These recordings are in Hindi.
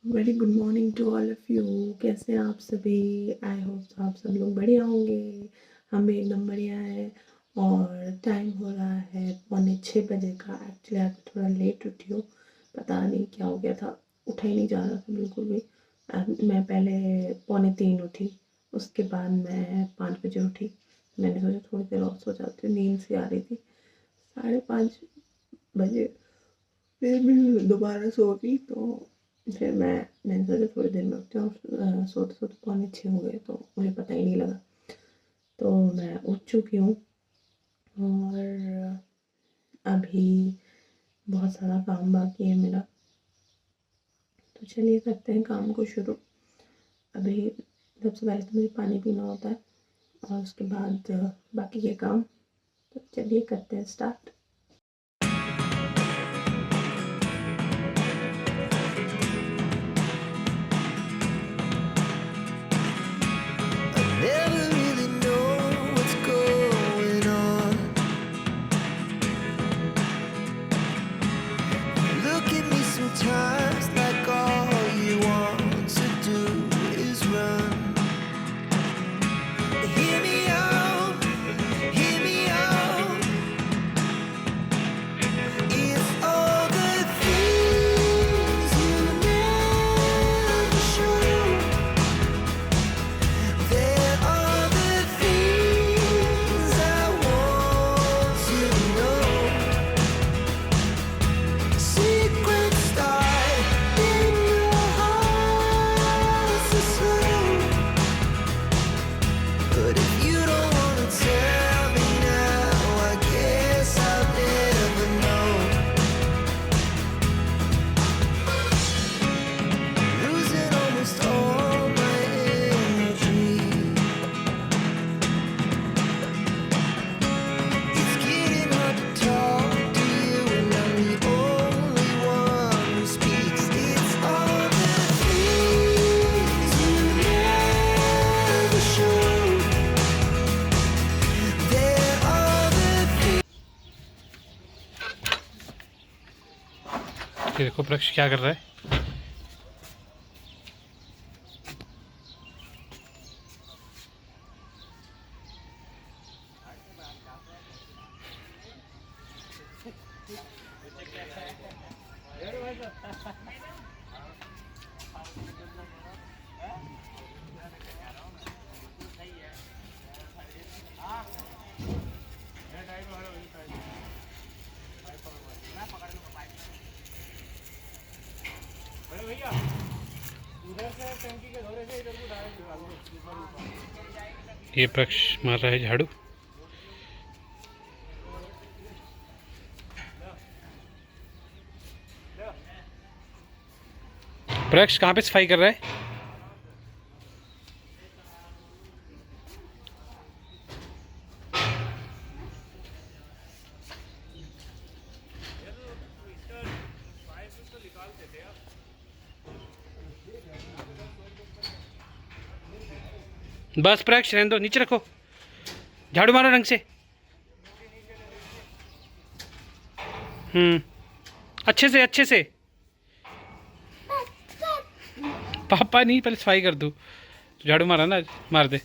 Very good morning to all of you. कैसे हैं आप सभी? आई होप आप सब लोग बढ़िया होंगे। हम भी एकदम बढ़िया है। और टाइम हो रहा है 5:45 बजे का। एक्चुअली आज थोड़ा लेट उठी हूँ, पता नहीं क्या हो गया था, उठा ही नहीं जा रहा था बिल्कुल भी। मैं पहले 2:45 उठी, उसके बाद मैं 5 बजे उठी। मैंने सोचा थोड़ी देर और सो जाती हूँ, नींद सी आ रही थी। 5:30 बजे फिर भी दोबारा सो गई, तो फिर मैंने सोचा थोड़ी देर में उठती हूँ। सोते सोते 5:45 हो गए, तो मुझे पता ही नहीं लगा। तो मैं उठ चुकी हूँ और अभी बहुत सारा काम बाकी है मेरा, तो चलिए करते हैं काम को शुरू। अभी सबसे पहले तो मुझे पानी पीना होता है और उसके बाद बाकी के काम। तो चलिए करते हैं start. Never really know what's going on. Look at me sometimes like all you want to do is run. Hear me out, hear me out. It's all the things you never show. There are the things I want to know. Secrets start in your heart so slow. But if you don't wanna tell me now, I guess I'll never know. Losing almost all my energy. It's getting hard to talk to you, and I'm the only one who speaks. It's all the things you never show. There are the things. ये देखो प्रक्ष क्या कर रहा है। ये प्रक्ष मार रहा है झाड़ू। प्रक्ष कहाँ पे सफाई कर रहा है? बस प्रक्ष रहने दो, नीचे रखो, झाड़ू मारो ढंग से। अच्छे से अच्छे से। पापा नहीं, पहले सफाई कर दूँ। झाड़ू मारा ना, मार दे।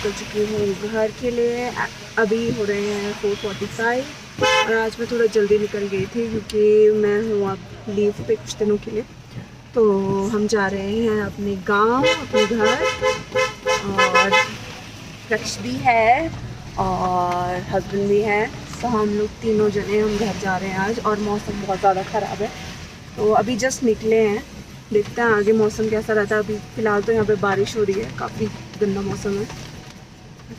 निकल चुकी हूँ घर के लिए। अभी हो रहे हैं 4:45 और आज मैं थोड़ा जल्दी निकल गई थी क्योंकि मैं हूँ अब लीव पे कुछ दिनों के लिए। तो हम जा रहे हैं अपने गांव, अपने घर, और रक्ष भी है और हस्बैंड भी है। तो हम लोग तीनों जने हम घर जा रहे हैं आज, और मौसम बहुत ज़्यादा ख़राब है। तो अभी जस्ट निकले हैं, देखते हैं आगे मौसम कैसा रहता है। अभी फ़िलहाल तो यहाँ पे बारिश हो रही है, काफ़ी गंदा मौसम है।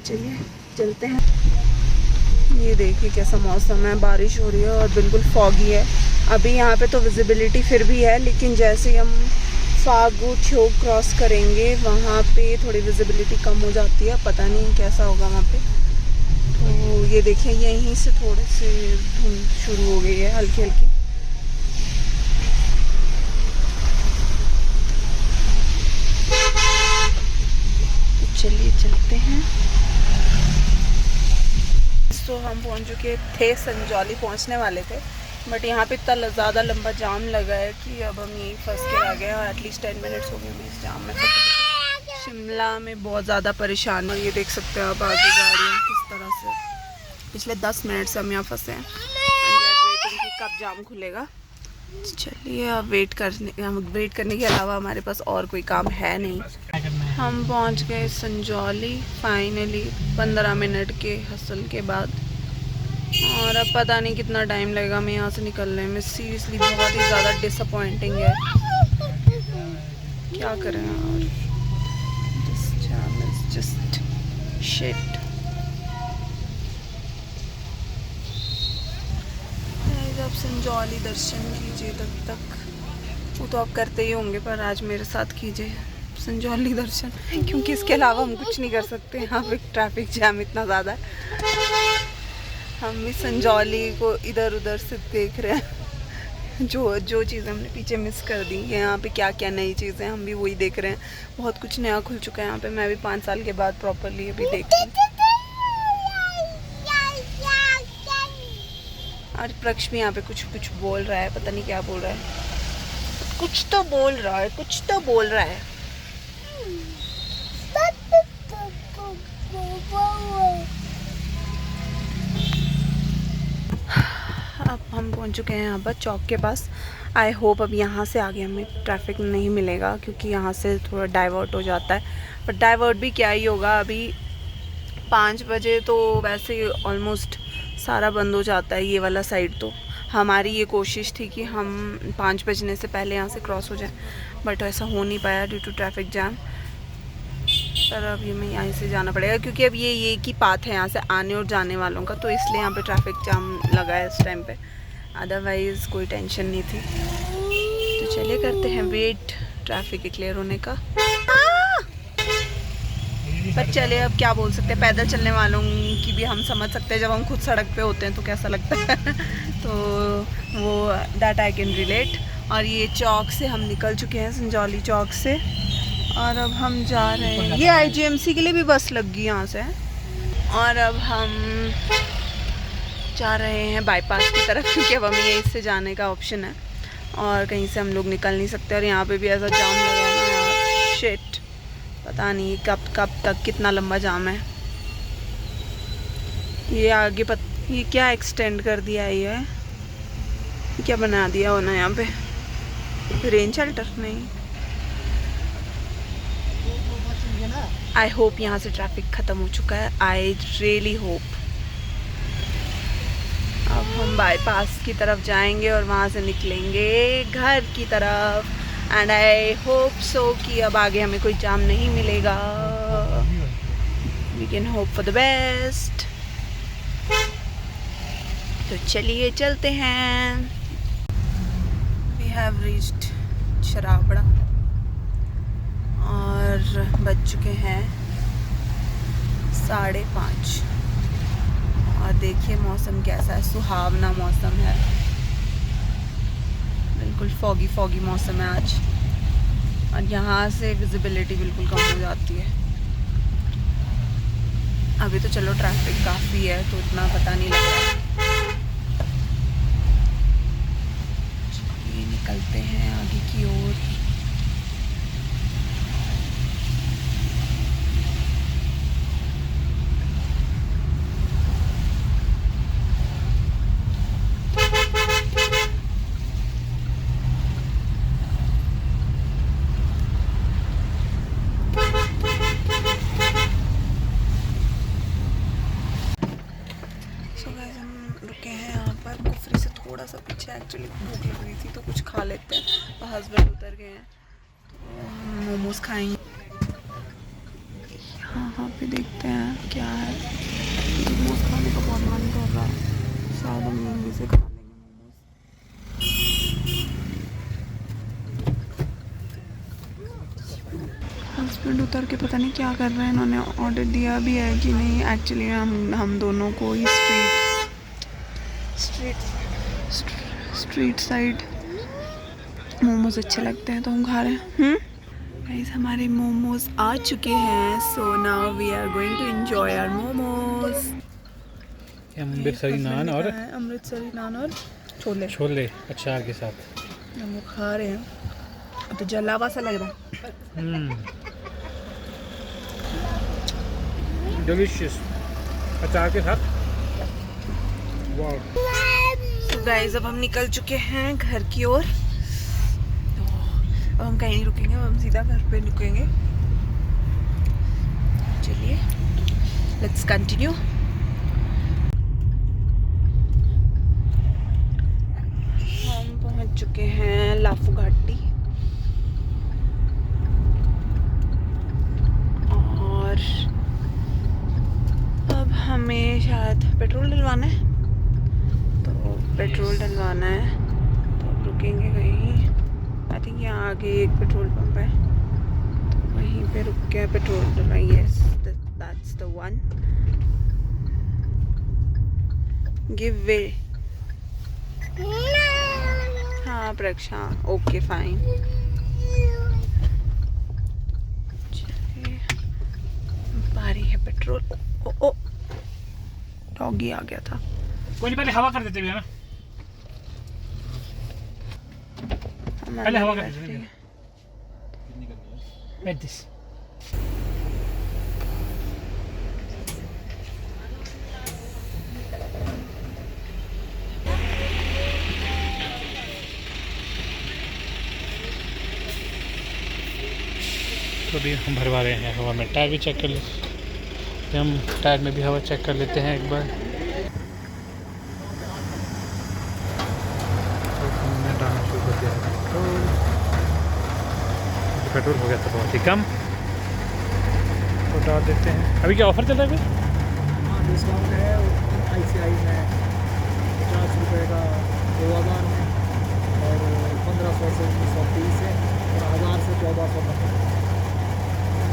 चलिए चलते हैं। ये देखिए कैसा मौसम है, बारिश हो रही है और बिल्कुल फॉगी है। अभी यहाँ पे तो विजिबिलिटी फिर भी है, लेकिन जैसे हम फागु छो क्रॉस करेंगे वहाँ पे थोड़ी विजिबिलिटी कम हो जाती है। पता नहीं कैसा होगा वहाँ पे। तो ये देखिए यहीं से थोड़े से धुंध शुरू हो गई है, हल्की हल्की। तो चलिए चलते हैं। तो हम पहुंच चुके थे, संजौली पहुंचने वाले थे, बट यहाँ पे इतना ज़्यादा लंबा जाम लगा है कि अब हम यहीं फंस के रह गए और एटलीस्ट 10 मिनट्स हो गए हमें इस जाम में। शिमला में बहुत ज़्यादा परेशान, और ये देख सकते हैं आप आगे गाड़ियाँ किस तरह से। पिछले 10 मिनट से हम यहाँ फंसे हैं, वेटिंग कि कब जाम खुलेगा। चलिए अब वेट करने के अलावा हमारे पास और कोई काम है नहीं। हम पहुंच गए संजौली फाइनली 15 मिनट के हसल के बाद, और अब पता नहीं कितना टाइम लगेगा हमें यहाँ से निकलने में। सीरियसली बहुत ही ज़्यादा डिसअपॉइंटिंग है, क्या करें यार, this jam is just shit. अब संजौली दर्शन कीजिए तब तक, वो तो आप करते ही होंगे, पर आज मेरे साथ कीजिए संजौली दर्शन, क्योंकि इसके अलावा हम कुछ नहीं कर सकते। यहाँ पे ट्रैफिक जैम इतना ज़्यादा है। हम भी संजौली को इधर उधर से देख रहे हैं, जो चीज़ें हमने पीछे मिस कर दी है। यहाँ पे क्या क्या नई चीज़ें हम भी वही देख रहे हैं। बहुत कुछ नया खुल चुका है यहाँ पे। मैं भी 5 साल के बाद प्रॉपरली अभी देखती हूँ। और प्रक्ष भी यहाँ पे कुछ बोल रहा है, पता नहीं क्या बोल रहा है। कुछ तो बोल रहा है। अब हम पहुँच चुके हैं यहाँ पर चौक के पास। आई होप अब यहाँ से आगे हमें ट्रैफिक नहीं मिलेगा, क्योंकि यहाँ से थोड़ा डाइवर्ट हो जाता है। पर डाइवर्ट भी क्या ही होगा, अभी 5 बजे तो वैसे ऑलमोस्ट सारा बंद हो जाता है ये वाला साइड। तो हमारी ये कोशिश थी कि हम 5 बजने से पहले यहाँ से क्रॉस हो जाएं, बट ऐसा हो नहीं पाया ड्यू टू ट्रैफिक जैम। पर अब हमें यहाँ से जाना पड़ेगा, क्योंकि अब ये एक ही पाथ है यहाँ से आने और जाने वालों का, तो इसलिए यहाँ पे ट्रैफिक जाम लगा है इस टाइम पे। अदरवाइज़ कोई टेंशन नहीं थी। तो चलिए करते हैं वेट ट्रैफिक के क्लियर होने का। पर चलिए अब क्या बोल सकते हैं, पैदल चलने वालों की भी हम समझ सकते हैं। जब हम खुद सड़क पे होते हैं तो कैसा लगता है तो वो दैट आई कैन रिलेट। और ये चौक से हम निकल चुके हैं, संजौली चौक से, और अब हम जा रहे हैं। ये IGMC के लिए भी बस लग गई यहाँ से। और अब हम जा रहे हैं बाईपास की तरफ, क्योंकि अब हमें यहीं से जाने का ऑप्शन है और कहीं से हम लोग निकल नहीं सकते। और यहाँ पे भी ऐसा जाम लगा है ना यार, शिट, पता नहीं कब तक कितना लंबा जाम है। ये आगे ये क्या एक्सटेंड कर दिया है, ये क्या बना दिया होना यहाँ पे, रेन शेल्टर नहीं। आई होप यहाँ से ट्रैफिक ख़त्म हो चुका है, आई रियली होप। अब हम बाईपास की तरफ जाएंगे और वहाँ से निकलेंगे घर की तरफ। एंड आई होप सो कि अब आगे हमें कोई जाम नहीं मिलेगा। We can hope for the best. तो चलिए चलते हैं। वी हैव रीच्ड शराबड़ा और बज चुके हैं 5:30। और देखिए मौसम कैसा है, सुहावना मौसम है, बिल्कुल फॉगी मौसम है आज। और यहाँ से विजिबिलिटी बिल्कुल कम हो जाती है। अभी तो चलो ट्रैफिक काफ़ी है तो इतना पता नहीं लग रहा। ये निकलते हैं आगे की ओर। तो गाइस हम रुके हैं यहाँ पर कुफरी से थोड़ा सा पीछे। एक्चुअली भूख लग रही थी तो कुछ खा लेते हैं। हस्बैंड उतर गए हैं तो हम मोमोज खाएंगे। यहाँ पे देखते हैं क्या है। मोमोज खाने का बहुत मन कर रहा है। शायद हम यहीं से खा लेंगे मोमोज। हस्बैंड उतर के पता नहीं क्या कर रहे हैं। इन्होंने ऑर्डर दिया भी है कि नहीं। एक्चुअली हम दोनों को ही स्ट्रीट साइड मोमोज अच्छे लगते हैं तो हम खा रहे हैं। गाइस हमारे मोमोज आ चुके हैं। So now we are going to enjoy our momos. Amritsari naan और छोले अचार के साथ हम वो खा रहे हैं। तो जलावा सा लग रहा है। डिलीशियस अचार के साथ। वाओ। तो गाइस अब हम निकल चुके हैं घर की ओर। अब हम कहीं नहीं रुकेंगे, अब हम सीधा घर पे रुकेंगे। चलिए लेट्स कंटिन्यू। हम पहुंच चुके हैं लाफू घाटी और अब हमें शायद पेट्रोल डलवाना है। तो पेट्रोल डलवाना है तो अब रुकेंगे कहीं। आई थिंक यहाँ आगे एक पेट्रोल पंप है तो वहीं पे रुक के पेट्रोल डलवाएंगे। Yes that's the one. Give way. हाँ प्रक्ष, हाँ ओके फाइन। भारी है पेट्रोल। ओ डॉगी आ गया था। कोई नहीं, पहले हवा कर देते हैं ना। पहले हवा कर देते हैं। Like this. तो अभी हम भरवा रहे हैं हवा में। टायर भी चेक कर लेते। हम टायर में भी हवा चेक कर लेते हैं एक बार। हमने डालना शुरू कर दिया पेट्रोल हो गया था बहुत ही कम। तो डाल देते हैं। अभी क्या ऑफर चल रहा है? हाँ डिस्काउंट है ICI में 50 रुपये का 2000 में और 1500 से 1930 है और 1000 से 1490।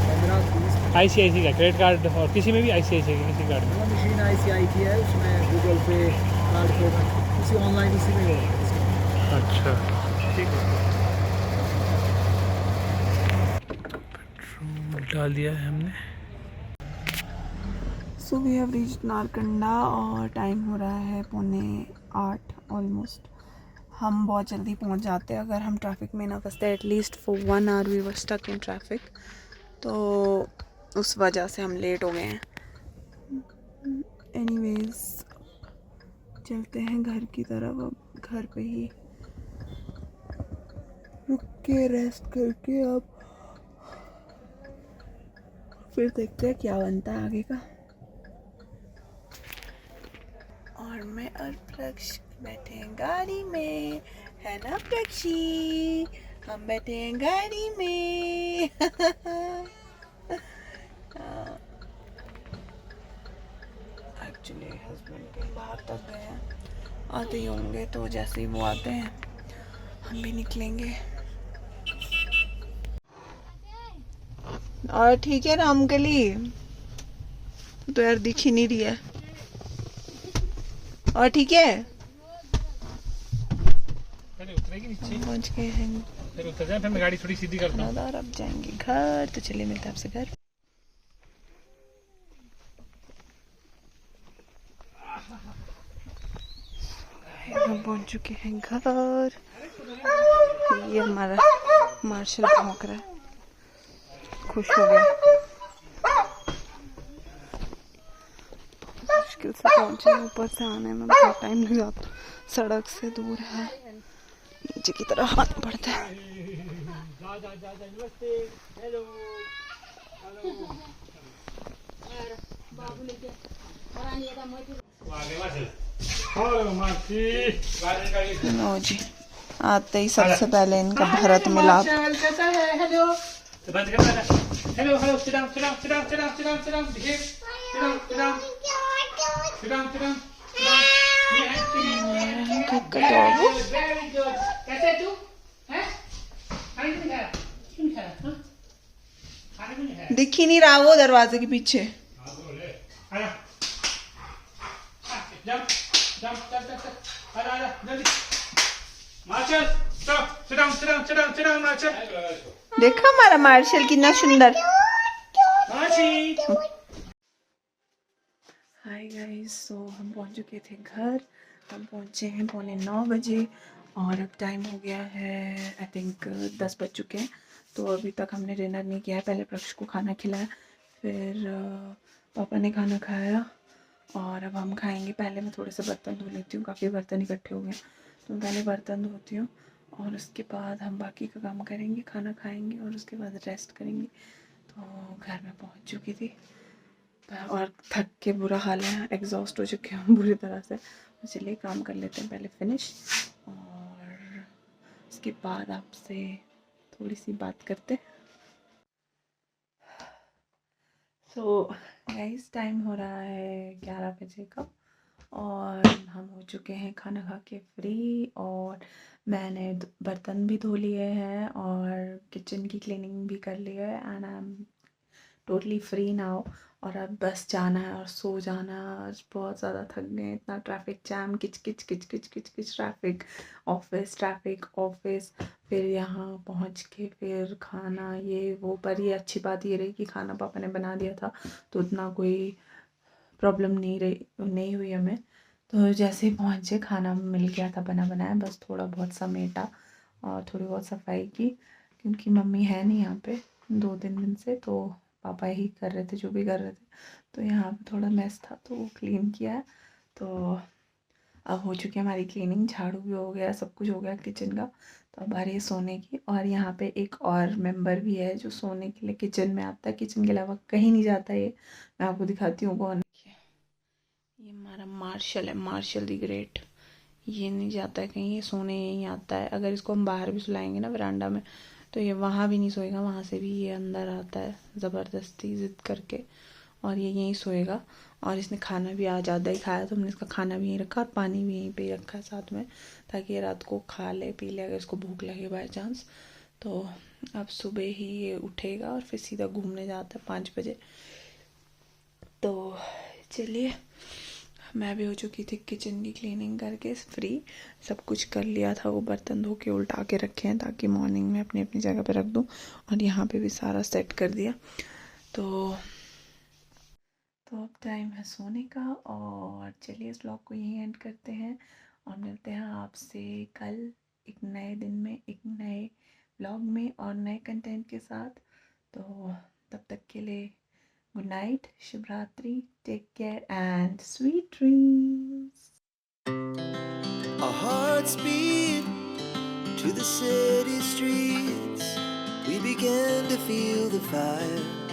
15-20 ICICI का क्रेडिट कार्ड और किसी में भी ICICI का किसी कार्ड में। मशीन ICI की है, उसमें गूगल पे कार्ड पेमेंट उसी ऑनलाइन उसी में होगा। अच्छा ठीक है। पेट्रोल डाल दिया है हमने। So we have reached Narkanda और टाइम हो रहा है 7:45 ऑलमोस्ट। हम बहुत जल्दी पहुंच जाते हैं अगर हम ट्रैफिक में ना फंसते। At least for 1 hour we were stuck in traffic, तो उस वजह से हम लेट हो गए हैं। एनीवेज चलते हैं घर की तरफ। अब घर पे ही रुक के रेस्ट करके अब फिर देखते हैं क्या बनता है आगे का। और मैं और प्रक्ष बैठे हैं गाड़ी में, है ना प्रक्षी? हम बैठे हैं गाड़ी में। एक्चुअली हस्बैंड कहीं बाहर तक गए हैं, आते ही होंगे तो जैसे ही वो आते हैं हम भी निकलेंगे। और ठीक है राम के लिए तो यार दिख ही नहीं रही है। और ठीक है पहले उतरेगी नीचे, पहुंच गए हैं फिर उतर जाए, फिर मैं गाड़ी थोड़ी सीधी करता हूँ। और अब जाएंगे घर। तो चलिए मिलते हैं आपसे घर। हम पहुंच चुके हैं घर। ये हमारा मार्शल भौंक रहा है, खुश हो गया। मुश्किल से पहुंचे, ऊपर से आने में बहुत टाइम लग जाता, सड़क से दूर है, नीचे की तरफ आना पड़ता है। लो जी, आते ही सबसे पहले इनका भरत मिलाप। कैसा है? हेलो बंद कर बेटा। Hello hello sit down sit down sit down sit down sit down sit down behave sit down sit down sit down sit down very good कैसे तू हैं? खाने क्यों नहीं खा रहा? क्यों नहीं खा रहा? हाँ? खाने क्यों नहीं खा रहा? दिख ही नहीं रहा वो दरवाजे के पीछे। आजा जंप जंप चल चल चल आजा आजा जल्दी Marshal stop sit down sit down sit down sit down Marshal देखा हमारा मार्शल कितना सुंदर। मार्शी हाय गाइस, सो हम पहुंच चुके थे घर। हम पहुंचे हैं 9:15 बजे और अब टाइम हो गया है आई थिंक 10 बज चुके हैं। तो अभी तक हमने डिनर नहीं किया है। पहले प्रक्ष को खाना खिलाया, फिर पापा ने खाना खाया और अब हम खाएंगे। पहले मैं थोड़े से बर्तन धो लेती हूँ, काफ़ी बर्तन इकट्ठे हो गए, तो मैं पहले बर्तन धोती हूँ और उसके बाद हम बाकी का काम करेंगे, खाना खाएंगे और उसके बाद रेस्ट करेंगे। तो घर में पहुँच चुकी थी और थक के बुरा हाल है, एग्जॉस्ट हो चुके हैं बुरी तरह से। चलिए काम कर लेते हैं पहले फिनिश और उसके बाद आपसे थोड़ी सी बात करते हैं। सो गाइस, टाइम हो रहा है 11 बजे का और हम हो चुके हैं खाना खा के फ्री और मैंने बर्तन भी धो लिए हैं और किचन की क्लीनिंग भी कर ली है and I am totally free now. और अब बस जाना है और सो जाना है। आज बहुत ज़्यादा थक गए, इतना ट्रैफिक जैम, किच किच किच किच किच किच ट्रैफिक ऑफिस, फिर यहाँ पहुँच के फिर खाना ये वो। पर ये अच्छी बात ये रही कि खाना पापा ने बना दिया था तो उतना कोई प्रॉब्लम नहीं हुई हमें। तो जैसे ही पहुँचे खाना मिल गया था बना बनाया, बस थोड़ा बहुत समेटा और थोड़ी बहुत सफाई की क्योंकि मम्मी है नहीं यहाँ पे 2-3 दिन से, तो पापा ही कर रहे थे जो भी कर रहे थे। तो यहाँ पे थोड़ा मेस था तो वो क्लीन किया है। तो अब हो चुकी है हमारी क्लीनिंग, झाड़ू भी हो गया, सब कुछ हो गया किचन का। तो अब आ रही है सोने की। और यहाँ पे एक और मेंबर भी है जो सोने के लिए किचन में आता है, किचन के अलावा कहीं नहीं जाता। ये मैं आपको दिखाती हूँ कौन। ये हमारा मार्शल है, मार्शल दी ग्रेट। ये नहीं जाता है कहीं, ये सोने यहीं आता है। अगर इसको हम बाहर भी सुलाएंगे ना वरांडा में तो ये वहाँ भी नहीं सोएगा, वहाँ से भी ये अंदर आता है ज़बरदस्ती ज़िद करके और ये यहीं सोएगा। और इसने खाना भी आज ज़्यादा ही खाया तो हमने इसका खाना भी यहीं रखा और पानी भी यहीं पे ही रखा है साथ में, ताकि ये रात को खा ले पी ले अगर इसको भूख लगे बाय चांस। तो अब सुबह ही ये उठेगा और फिर सीधा घूमने जाता है 5 बजे। तो चलिए, मैं भी हो चुकी थी किचन की क्लीनिंग करके फ्री, सब कुछ कर लिया था। वो बर्तन धो के उल्टा के रखे हैं ताकि मॉर्निंग में अपनी अपनी जगह पे रख दूँ और यहाँ पे भी सारा सेट कर दिया। तो अब टाइम है सोने का और चलिए इस ब्लॉग को यहीं एंड करते हैं और मिलते हैं आपसे कल एक नए दिन में, एक नए ब्लॉग में और नए कंटेंट के साथ। तो तब तक के लिए गुड नाइट, शुभ रात्रि, take care and sweet dreams. Our hearts beat to the city streets. We began to feel the fire.